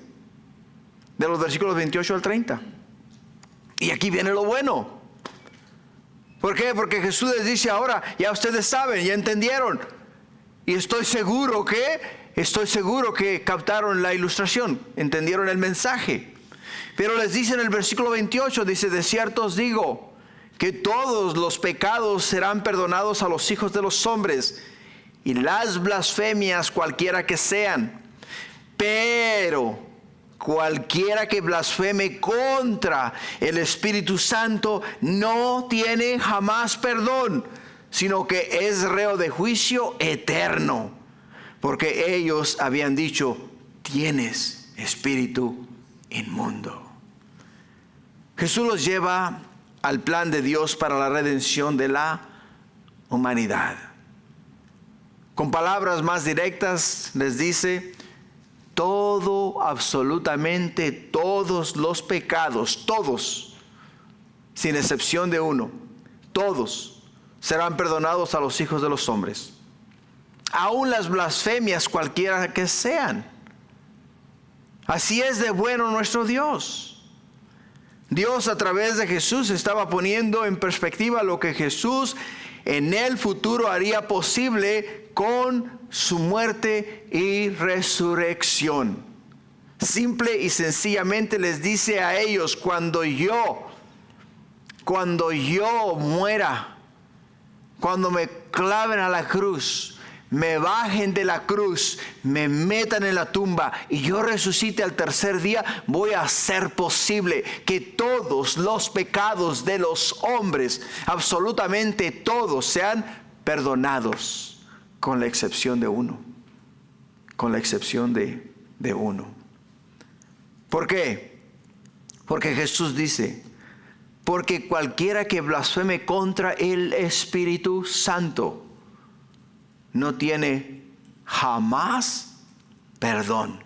de los versículos 28 al 30. Y aquí viene lo bueno. ¿Por qué? Porque Jesús les dice ahora, ya ustedes saben, ya entendieron. Y estoy seguro que captaron la ilustración, entendieron el mensaje. Pero les dice en el versículo 28, dice, de cierto os digo, que todos los pecados serán perdonados a los hijos de los hombres, y las blasfemias cualquiera que sean. Pero cualquiera que blasfeme contra el Espíritu Santo no tiene jamás perdón, sino que es reo de juicio eterno. Porque ellos habían dicho, tienes espíritu inmundo. Jesús los lleva al plan de Dios para la redención de la humanidad. Con palabras más directas les dice, todo, absolutamente todos los pecados, todos, sin excepción de uno, todos serán perdonados a los hijos de los hombres. Aún las blasfemias cualquiera que sean. Así es de bueno nuestro Dios. Dios a través de Jesús estaba poniendo en perspectiva lo que Jesús en el futuro haría posible con su muerte y resurrección. Simple y sencillamente les dice a ellos, cuando yo muera, cuando me claven a la cruz, me bajen de la cruz, me metan en la tumba y yo resucite al tercer día, voy a hacer posible que todos los pecados de los hombres, absolutamente todos, sean perdonados, con la excepción de uno. Con la excepción de uno. ¿Por qué? Porque Jesús dice, porque cualquiera que blasfeme contra el Espíritu Santo no tiene jamás perdón.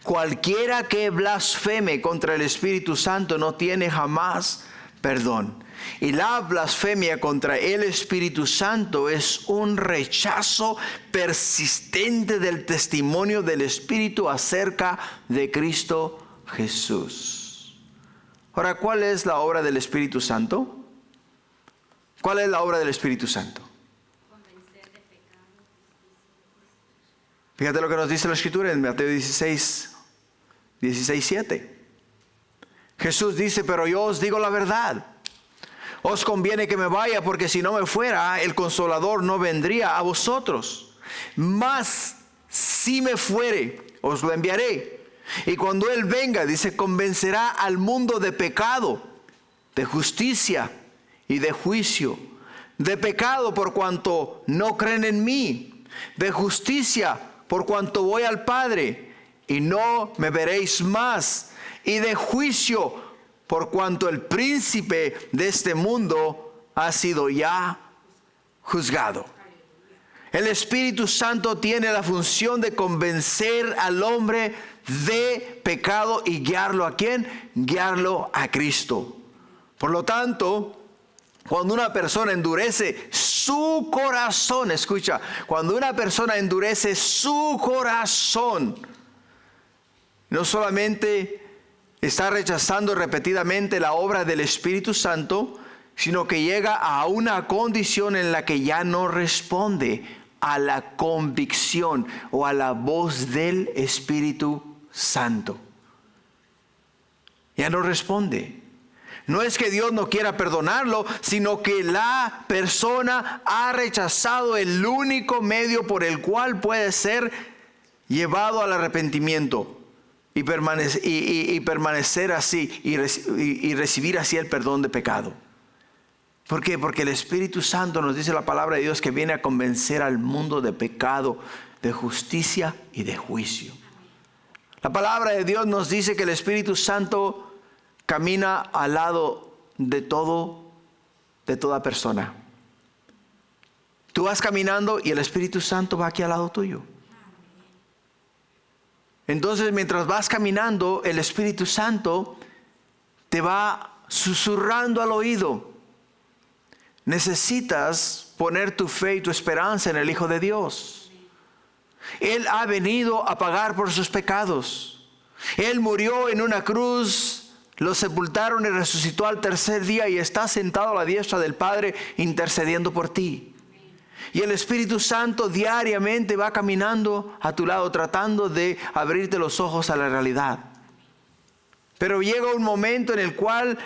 Cualquiera que blasfeme contra el Espíritu Santo no tiene jamás perdón. Y la blasfemia contra el Espíritu Santo es un rechazo persistente del testimonio del Espíritu acerca de Cristo Jesús. Ahora, ¿cuál es la obra del Espíritu Santo? ¿Cuál es la obra del Espíritu Santo? Fíjate lo que nos dice la Escritura en Mateo 16:7. Jesús dice, pero yo os digo la verdad. Os conviene que me vaya, porque si no me fuera, el Consolador no vendría a vosotros. Mas si me fuere, os lo enviaré. Y cuando Él venga, dice, convencerá al mundo de pecado, de justicia y de juicio. De pecado por cuanto no creen en mí. De justicia por cuanto voy al Padre y no me veréis más. Y de juicio por cuanto el príncipe de este mundo ha sido ya juzgado. El Espíritu Santo tiene la función de convencer al hombre de pecado y guiarlo ¿a quién? Guiarlo a Cristo. Por lo tanto, cuando una persona endurece su corazón, escucha, cuando una persona endurece su corazón, no solamente está rechazando repetidamente la obra del Espíritu Santo, sino que llega a una condición en la que ya no responde a la convicción o a la voz del Espíritu Santo. Ya no responde. No es que Dios no quiera perdonarlo, sino que la persona ha rechazado el único medio por el cual puede ser llevado al arrepentimiento y permanecer así y recibir así el perdón de pecado. ¿Por qué? Porque el Espíritu Santo nos dice la palabra de Dios que viene a convencer al mundo de pecado, de justicia y de juicio. La palabra de Dios nos dice que el Espíritu Santo camina al lado de toda persona. Tú vas caminando y el Espíritu Santo va aquí al lado tuyo. Entonces, mientras vas caminando, el Espíritu Santo te va susurrando al oído. Necesitas poner tu fe y tu esperanza en el Hijo de Dios. Él ha venido a pagar por sus pecados. Él murió en una cruz, lo sepultaron y resucitó al tercer día y está sentado a la diestra del Padre intercediendo por ti. Y el Espíritu Santo diariamente va caminando a tu lado tratando de abrirte los ojos a la realidad. Pero llega un momento en el cual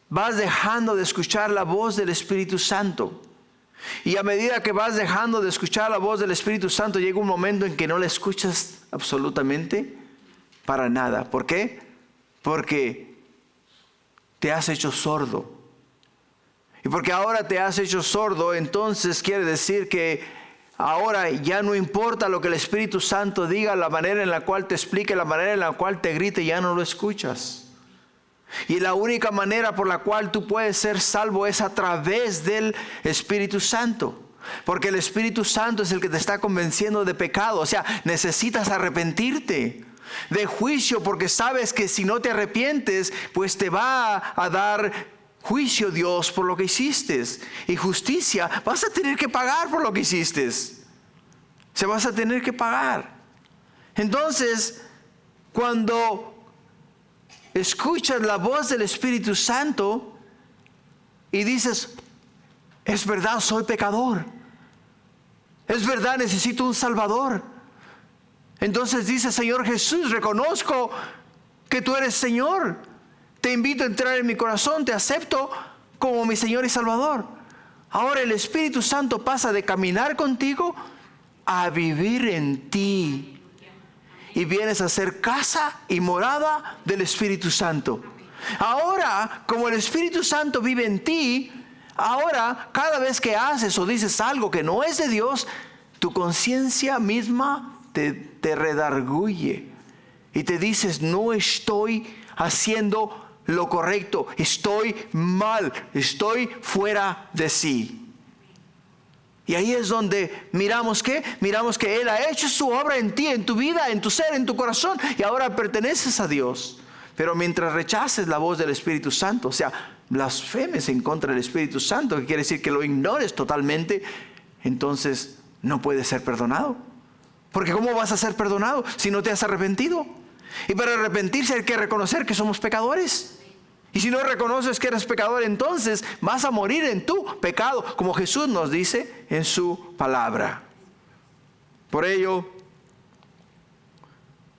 vas dejando de escuchar la voz del Espíritu Santo. Y a medida que vas dejando de escuchar la voz del Espíritu Santo, llega un momento en que no la escuchas absolutamente para nada. ¿Por qué? Porque te has hecho sordo. Y porque ahora te has hecho sordo, entonces quiere decir que ahora ya no importa lo que el Espíritu Santo diga, la manera en la cual te explique, la manera en la cual te grite, ya no lo escuchas. Y la única manera por la cual tú puedes ser salvo es a través del Espíritu Santo. Porque el Espíritu Santo es el que te está convenciendo de pecado. O sea, necesitas arrepentirte. De juicio, porque sabes que si no te arrepientes, pues te va a dar juicio Dios por lo que hiciste. Y justicia, vas a tener que pagar por lo que hiciste. Se vas a tener que pagar. Entonces, cuando escuchas la voz del Espíritu Santo y dices, es verdad, soy pecador. Es verdad, necesito un Salvador. Entonces dice, Señor Jesús, reconozco que tú eres Señor. Te invito a entrar en mi corazón, te acepto como mi Señor y Salvador. Ahora el Espíritu Santo pasa de caminar contigo a vivir en ti. Y vienes a ser casa y morada del Espíritu Santo. Ahora, como el Espíritu Santo vive en ti, ahora cada vez que haces o dices algo que no es de Dios, tu conciencia misma te redarguye. Y te dices, no estoy haciendo lo correcto, estoy mal, estoy fuera de sí. Y ahí es donde miramos que Él ha hecho su obra en ti, en tu vida, en tu ser, en tu corazón. Y ahora perteneces a Dios. Pero mientras rechaces la voz del Espíritu Santo, o sea, blasfemes en contra del Espíritu Santo, que quiere decir que lo ignores totalmente, entonces no puedes ser perdonado. Porque ¿cómo vas a ser perdonado si no te has arrepentido? Y para arrepentirse hay que reconocer que somos pecadores. Y si no reconoces que eres pecador, entonces vas a morir en tu pecado, como Jesús nos dice en su palabra. Por ello,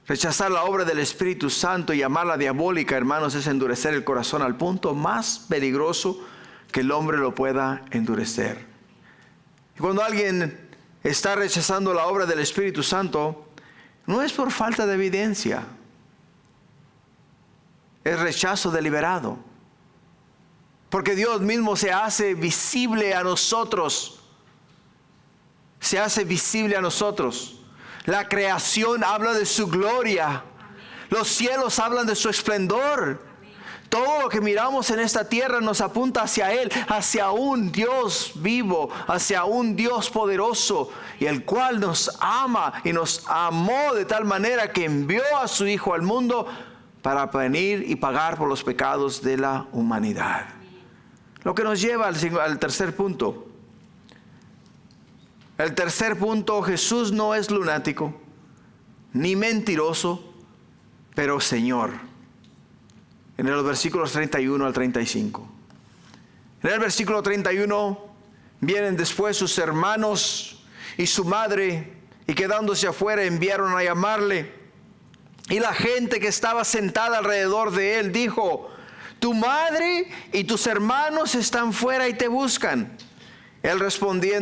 rechazar la obra del Espíritu Santo y llamarla diabólica, hermanos, es endurecer el corazón al punto más peligroso que el hombre lo pueda endurecer. Y cuando alguien está rechazando la obra del Espíritu Santo, no es por falta de evidencia, es rechazo deliberado. Porque Dios mismo se hace visible a nosotros. Se hace visible a nosotros. La creación habla de su gloria. Los cielos hablan de su esplendor. Todo lo que miramos en esta tierra nos apunta hacia Él, hacia un Dios vivo, hacia un Dios poderoso, y el cual nos ama y nos amó de tal manera que envió a su Hijo al mundo para venir y pagar por los pecados de la humanidad. Lo que nos lleva al tercer punto. El tercer punto: Jesús no es lunático ni mentiroso, pero Señor. En los versículos 31 al 35. En el versículo 31 vienen después sus hermanos y su madre, y quedándose afuera enviaron a llamarle. Y la gente que estaba sentada alrededor de él dijo: tu madre y tus hermanos están fuera y te buscan. Él respondió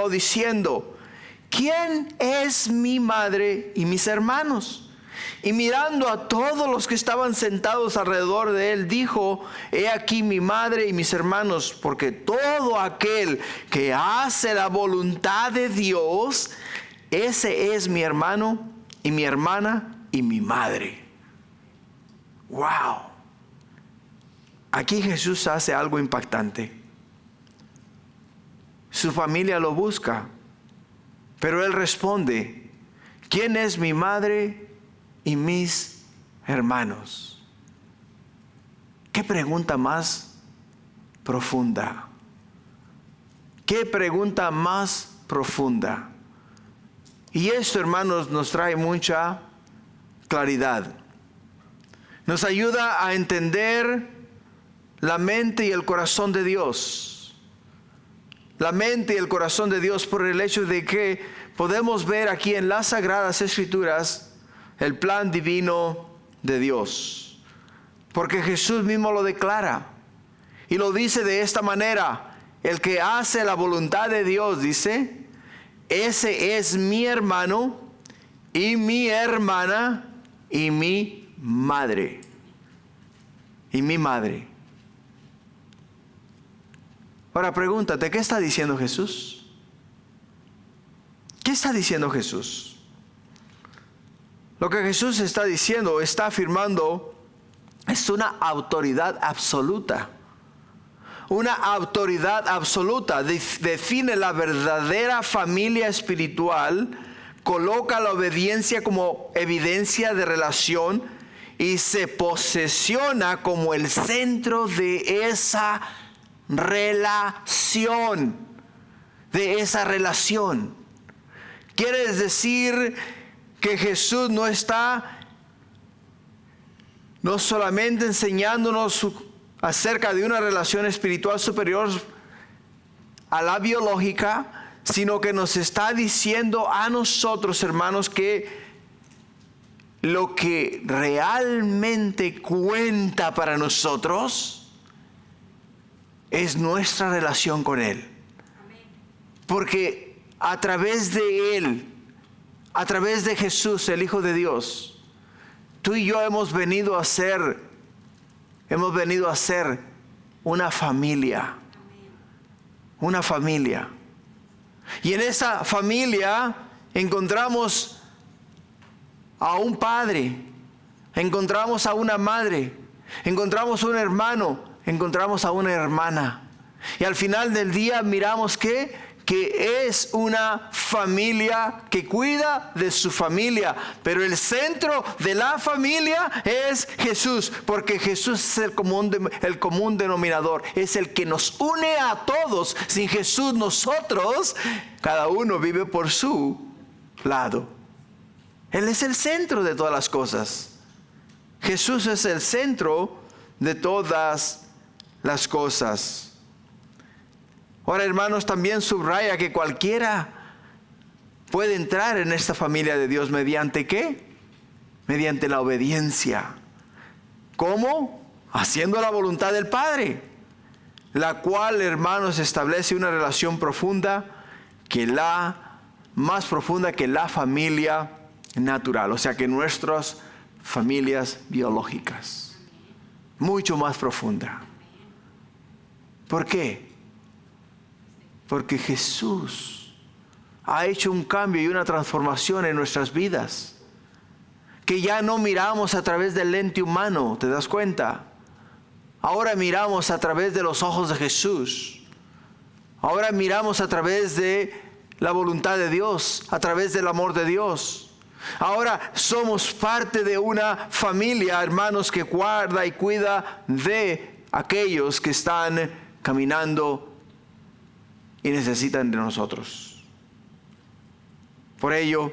diciendo: ¿quién es mi madre y mis hermanos? Y mirando a todos los que estaban sentados alrededor de él, dijo: he aquí mi madre y mis hermanos, porque todo aquel que hace la voluntad de Dios, ese es mi hermano y mi hermana y mi madre. Wow. Aquí Jesús hace algo impactante. Su familia lo busca, pero él responde: ¿quién es mi madre y mis hermanos? ¿Qué pregunta más profunda? ¿Qué pregunta más profunda? Y esto, hermanos, nos trae mucha claridad. Nos ayuda a entender la mente y el corazón de Dios. La mente y el corazón de Dios, por el hecho de que podemos ver aquí en las Sagradas Escrituras el plan divino de Dios. Porque Jesús mismo lo declara. Y lo dice de esta manera: el que hace la voluntad de Dios, dice, ese es mi hermano y mi hermana y mi madre. Y mi madre. Ahora pregúntate, ¿qué está diciendo Jesús? ¿Qué está diciendo Jesús? Lo que Jesús está diciendo, está afirmando, es una autoridad absoluta. Una autoridad absoluta. Define la verdadera familia espiritual, coloca la obediencia como evidencia de relación y se posesiona como el centro de esa relación. De esa relación. Quiere decir que Jesús no está no solamente enseñándonos acerca de una relación espiritual superior a la biológica, sino que nos está diciendo a nosotros, hermanos, que lo que realmente cuenta para nosotros es nuestra relación con Él. Porque a través de Él, a través de Jesús, el Hijo de Dios, tú y yo hemos venido a ser una familia. Una familia. Y en esa familia encontramos a un padre, encontramos a una madre, encontramos a un hermano, encontramos a una hermana. Y al final del día miramos que es una familia que cuida de su familia. Pero el centro de la familia es Jesús, porque Jesús es el común denominador, es el que nos une a todos. Sin Jesús nosotros, cada uno vive por su lado. Él es el centro de todas las cosas. Jesús es el centro de todas las cosas. Ahora, hermanos, también subraya que cualquiera puede entrar en esta familia de Dios. ¿Mediante qué? Mediante la obediencia. ¿Cómo? Haciendo la voluntad del Padre. la cual, hermanos, establece una relación más profunda que la familia natural, o sea que nuestras familias biológicas, mucho más profunda. ¿Por qué? Porque Jesús ha hecho un cambio y una transformación en nuestras vidas, que ya no miramos a través del lente humano, ¿te das cuenta? Ahora miramos a través de los ojos de Jesús. Ahora miramos a través de la voluntad de Dios, a través del amor de Dios. Ahora somos parte de una familia, hermanos, que guarda y cuida de aquellos que están caminando y necesitan de nosotros. Por ello,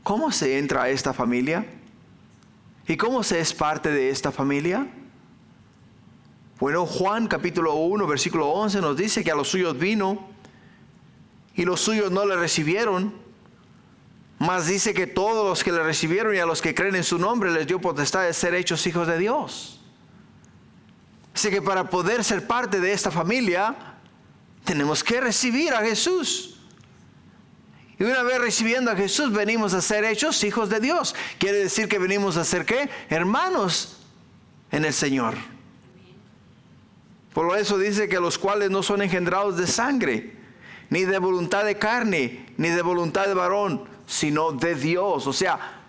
¿cómo se entra a esta familia? ¿Y cómo se es parte de esta familia? Bueno, Juan capítulo 1, versículo 11 nos dice que a los suyos vino y los suyos no le recibieron, mas dice que todos los que le recibieron y a los que creen en su nombre les dio potestad de ser hechos hijos de Dios. Así que para poder ser parte de esta familia, tenemos que recibir a Jesús. Y una vez recibiendo a Jesús, venimos a ser hechos hijos de Dios. Quiere decir que venimos a ser ¿qué? Hermanos en el Señor. Por eso dice que los cuales no son engendrados de sangre, ni de voluntad de carne, ni de voluntad de varón, sino de Dios. O sea,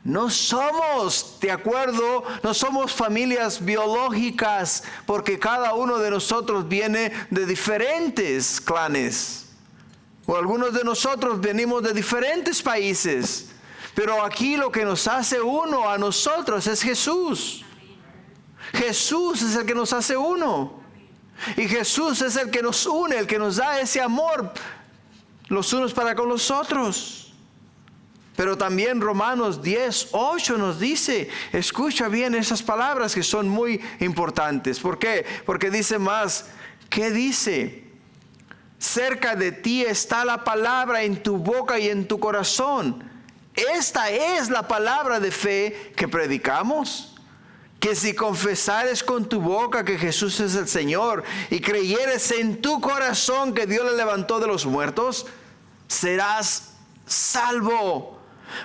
no somos, de acuerdo, no somos familias biológicas, porque cada uno de nosotros viene de diferentes clanes. O algunos de nosotros venimos de diferentes países. Pero aquí lo que nos hace uno a nosotros es Jesús. Jesús es el que nos hace uno. Y Jesús es el que nos une, el que nos da ese amor los unos para con los otros. Pero también Romanos 10:8 nos dice, escucha bien esas palabras que son muy importantes. ¿Por qué? Porque dice más, ¿qué dice? Cerca de ti está la palabra en tu boca y en tu corazón. Esta es la palabra de fe que predicamos. Que si confesares con tu boca que Jesús es el Señor y creyeres en tu corazón que Dios le levantó de los muertos, serás salvo.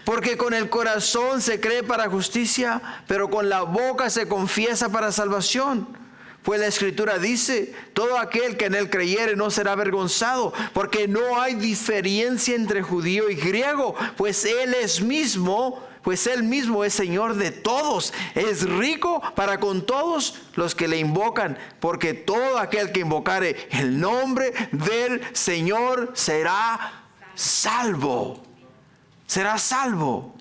Porque con el corazón se cree para justicia, pero con la boca se confiesa para salvación. Pues la Escritura dice, todo aquel que en él creyere no será avergonzado, porque no hay diferencia entre judío y griego, pues él mismo es Señor de todos, es rico para con todos los que le invocan, porque todo aquel que invocare el nombre del Señor será salvo. Será salvo.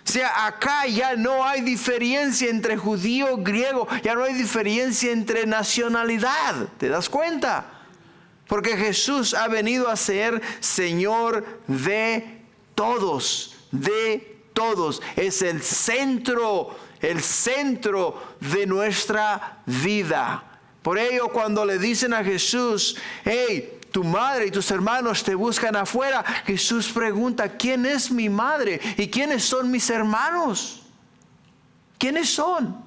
O sea, acá ya no hay diferencia entre judío, griego, ya no hay diferencia entre nacionalidad. ¿Te das cuenta? Porque Jesús ha venido a ser Señor de todos, es el centro de nuestra vida. Por ello, cuando le dicen a Jesús, hey, tu madre y tus hermanos te buscan afuera, Jesús pregunta, ¿quién es mi madre? ¿Y quiénes son mis hermanos? ¿Quiénes son?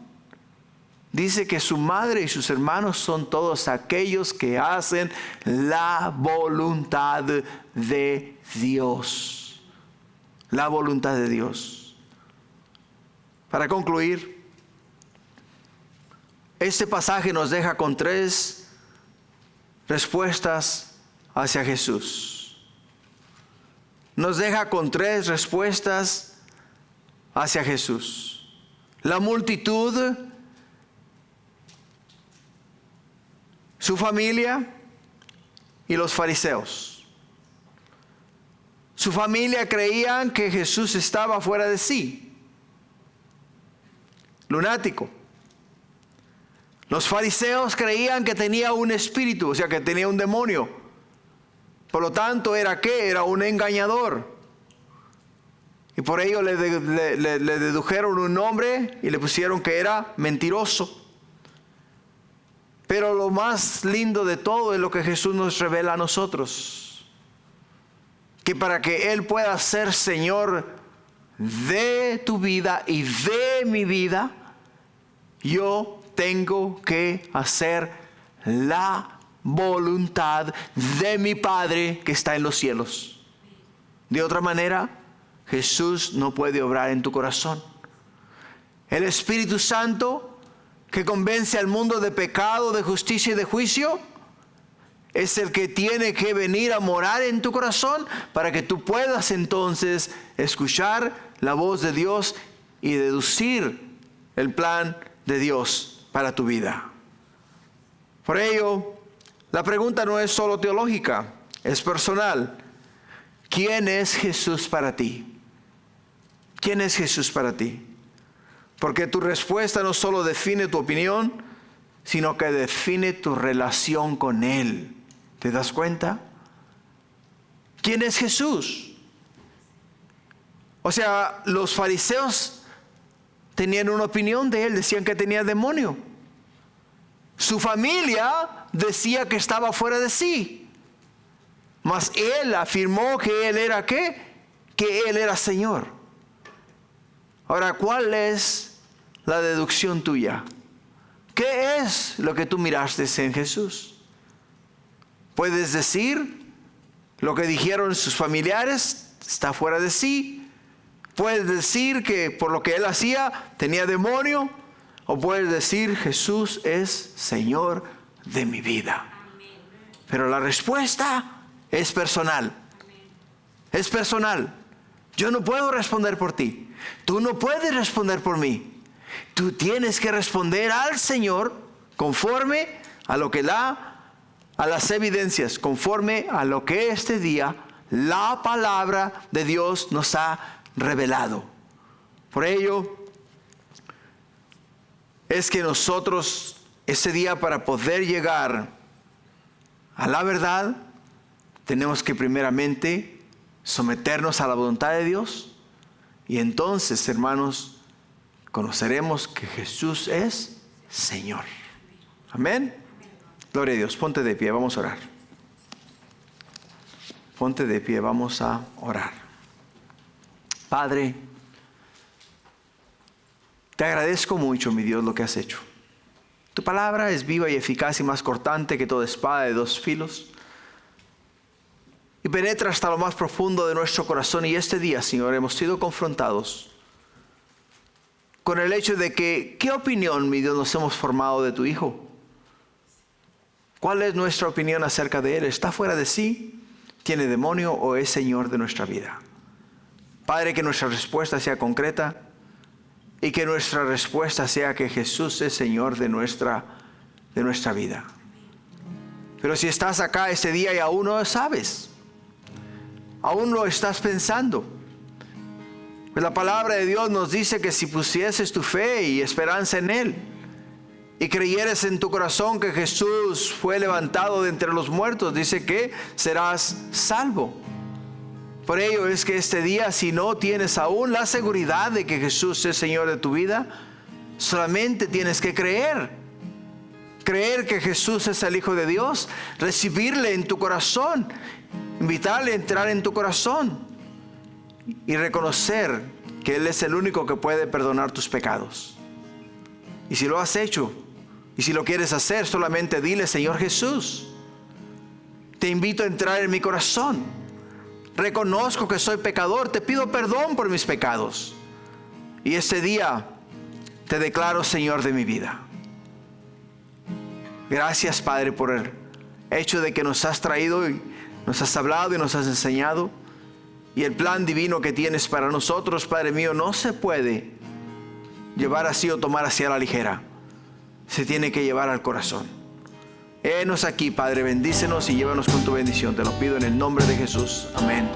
Dice que su madre y sus hermanos son todos aquellos que hacen la voluntad de Dios. La voluntad de Dios. Para concluir, este pasaje nos deja con 3 respuestas hacia Jesús. Nos deja con 3 respuestas hacia Jesús. La multitud, su familia y los fariseos. Su familia creían que Jesús estaba fuera de sí, lunático. Los fariseos creían que tenía un espíritu, o sea que tenía un demonio. Por lo tanto, ¿era qué? Era un engañador. Y por ello le dedujeron un nombre y le pusieron que era mentiroso. Pero lo más lindo de todo es lo que Jesús nos revela a nosotros. Que para que Él pueda ser Señor de tu vida y de mi vida, yo tengo que hacer la voluntad de mi Padre que está en los cielos. De otra manera, Jesús no puede obrar en tu corazón. El Espíritu Santo que convence al mundo de pecado, de justicia y de juicio, es el que tiene que venir a morar en tu corazón para que tú puedas entonces escuchar la voz de Dios y deducir el plan de Dios para tu vida. Por ello, la pregunta no es solo teológica, es personal. ¿Quién es Jesús para ti? ¿Quién es Jesús para ti? Porque tu respuesta no solo define tu opinión, sino que define tu relación con Él. ¿Te das cuenta? ¿Quién es Jesús? O sea, los fariseos tenían una opinión de Él, decían que tenía demonio. Su familia decía que estaba fuera de sí. Mas Él afirmó que Él era ¿qué? Que Él era Señor. Ahora, ¿cuál es la deducción tuya? ¿Qué es lo que tú miraste en Jesús? Puedes decir lo que dijeron sus familiares, está fuera de sí. Puedes decir que por lo que Él hacía tenía demonio. O puedes decir Jesús es Señor de mi vida. Pero la respuesta es personal. Es personal. Yo no puedo responder por ti. Tú no puedes responder por mí. Tú tienes que responder al Señor conforme a lo que a las evidencias, conforme a lo que este día la palabra de Dios nos ha revelado. Por ello, es que nosotros ese día, para poder llegar a la verdad, tenemos que primeramente someternos a la voluntad de Dios. Y entonces, hermanos, conoceremos que Jesús es Señor. Amén. Gloria a Dios. Ponte de pie, vamos a orar. Ponte de pie, vamos a orar. Padre, te agradezco mucho, mi Dios, lo que has hecho. Tu palabra es viva y eficaz y más cortante que toda espada de dos filos. Y penetra hasta lo más profundo de nuestro corazón. Y este día, Señor, hemos sido confrontados con el hecho de que, ¿qué opinión, mi Dios, nos hemos formado de tu Hijo? ¿Cuál es nuestra opinión acerca de Él? ¿Está fuera de sí? ¿Tiene demonio o es Señor de nuestra vida? Padre, que nuestra respuesta sea concreta y que nuestra respuesta sea que Jesús es Señor de nuestra vida. Pero si estás acá este día y aún no lo sabes, aún lo estás pensando, pues la palabra de Dios nos dice que si pusieses tu fe y esperanza en Él y creyeres en tu corazón que Jesús fue levantado de entre los muertos, dice que serás salvo. Por ello es que este día, si no tienes aún la seguridad de que Jesús es Señor de tu vida, solamente tienes que creer. Creer que Jesús es el Hijo de Dios, recibirle en tu corazón, invitarle a entrar en tu corazón y reconocer que Él es el único que puede perdonar tus pecados. Y si lo has hecho, y si lo quieres hacer, solamente dile: Señor Jesús, te invito a entrar en mi corazón. Reconozco que soy pecador, te pido perdón por mis pecados. Y este día te declaro Señor de mi vida. Gracias, Padre, por el hecho de que nos has traído y nos has hablado y nos has enseñado. Y el plan divino que tienes para nosotros, Padre mío, no se puede llevar así o tomar así a la ligera. Se tiene que llevar al corazón. Henos aquí, Padre, bendícenos y llévanos con tu bendición. Te lo pido en el nombre de Jesús. Amén.